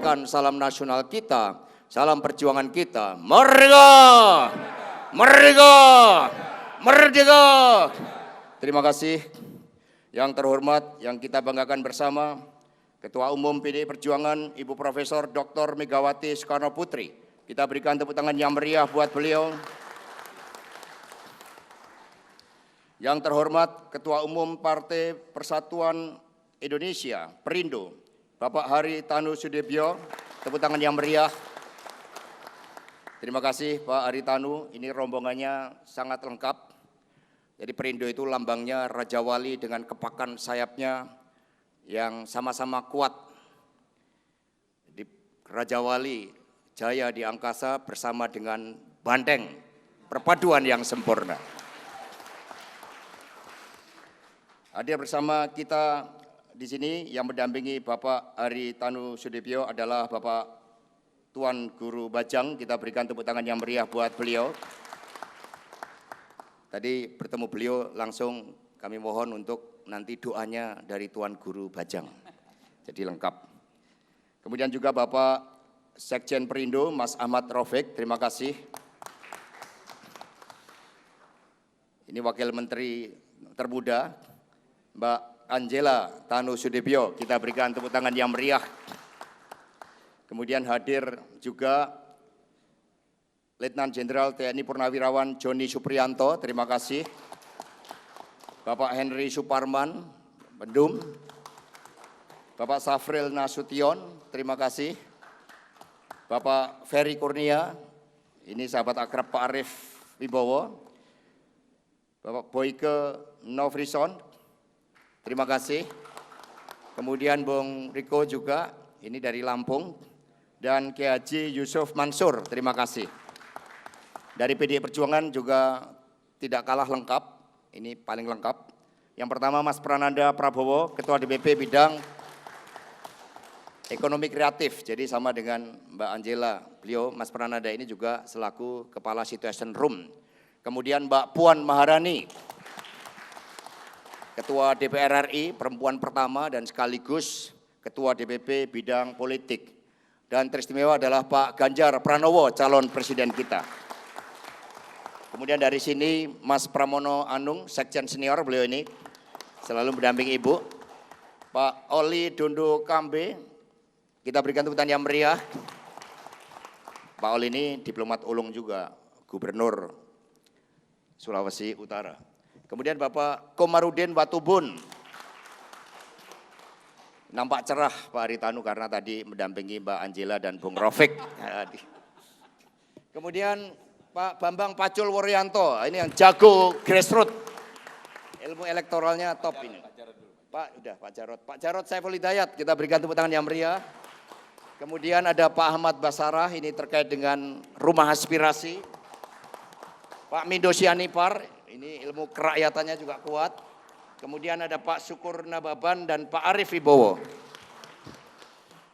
mengibarkan salam nasional kita, salam perjuangan kita. Merdeka! Merdeka! Merdeka! Terima kasih. Yang terhormat, yang kita banggakan bersama, Ketua Umum PDI Perjuangan, Ibu Profesor Dr. Megawati Soekarno Putri. Kita berikan tepuk tangan yang meriah buat beliau. Yang terhormat, Ketua Umum Partai Persatuan Indonesia, Perindo, Bapak Haritanu Sudibyo, tepuk tangan yang meriah. Terima kasih Pak Haritanu, ini rombongannya sangat lengkap. Jadi Perindo itu lambangnya Raja Wali dengan kepakan sayapnya yang sama-sama kuat. Jadi Raja Wali jaya di angkasa bersama dengan Banteng, perpaduan yang sempurna. Hadir bersama kita di sini yang mendampingi Bapak Haritanu Sudibyo adalah Bapak Tuan Guru Bajang. Kita berikan tepuk tangan yang meriah buat beliau. Tadi bertemu beliau langsung kami mohon untuk nanti doanya dari Tuan Guru Bajang. Jadi lengkap. Kemudian juga Bapak Sekjen Perindo, Mas Ahmad Raufik, terima kasih. Ini Wakil Menteri termuda, Mbak Angela Tanu Sudibyo, kita berikan tepuk tangan yang meriah. Kemudian hadir juga Letnan Jenderal TNI Purnawirawan Joni Supriyanto, terima kasih. Bapak Henry Suparman, Bendum. Bapak Safril Nasution, terima kasih. Bapak Ferry Kurnia, ini sahabat akrab Pak Arief Wibowo. Bapak Boyke Novrison, terima kasih. Kemudian Bung Riko juga, ini dari Lampung. Dan Kiai Haji Yusuf Mansur, terima kasih. Dari PDI Perjuangan juga tidak kalah lengkap, ini paling lengkap. Yang pertama Mas Prananda Prabowo, Ketua DPP Bidang Ekonomi Kreatif, jadi sama dengan Mbak Angela. Beliau, Mas Prananda ini juga selaku Kepala Situation Room. Kemudian Mbak Puan Maharani, Ketua DPR RI, perempuan pertama dan sekaligus Ketua DPP Bidang Politik. Dan teristimewa adalah Pak Ganjar Pranowo, calon presiden kita. Kemudian dari sini Mas Pramono Anung, Sekjen Senior, beliau ini selalu mendampingi Ibu. Pak Oli Dondo Kambe, kita berikan tepuk tangan yang meriah. Pak Oli ini diplomat ulung juga, Gubernur Sulawesi Utara. Kemudian Bapak Komarudin Watubun, nampak cerah Pak Haritanu karena tadi mendampingi Mbak Angela dan Bung Raufik. Kemudian Pak Bambang Pacul Woryanto, ini yang jago grassroots, ilmu elektoralnya top ini. Pak Jarod Saiful Hidayat, kita berikan tepuk tangan yang meriah. Kemudian ada Pak Ahmad Basarah, ini terkait dengan rumah aspirasi. Pak Mindo Sianipar, ini ilmu kerakyatannya juga kuat. Kemudian ada Pak Syukur Nababan dan Pak Arief Wibowo.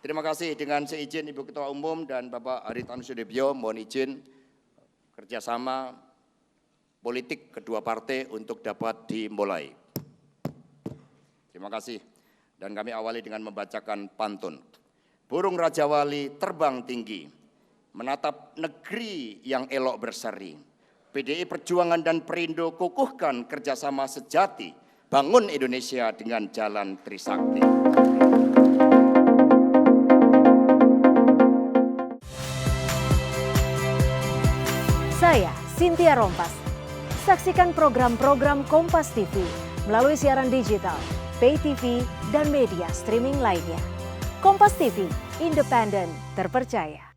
Terima kasih, dengan seizin Ibu Ketua Umum dan Bapak Haritanu Sudibyo, mohon izin kerjasama politik kedua partai untuk dapat dimulai. Terima kasih. Dan kami awali dengan membacakan pantun. Burung Raja Wali terbang tinggi, menatap negeri yang elok berseri. PDI Perjuangan dan Perindo kukuhkan kerjasama sejati, bangun Indonesia dengan jalan Trisakti. Saya Cynthia Rompas. Saksikan program-program Kompas TV melalui siaran digital, pay TV, dan media streaming lainnya. Kompas TV, independen, terpercaya.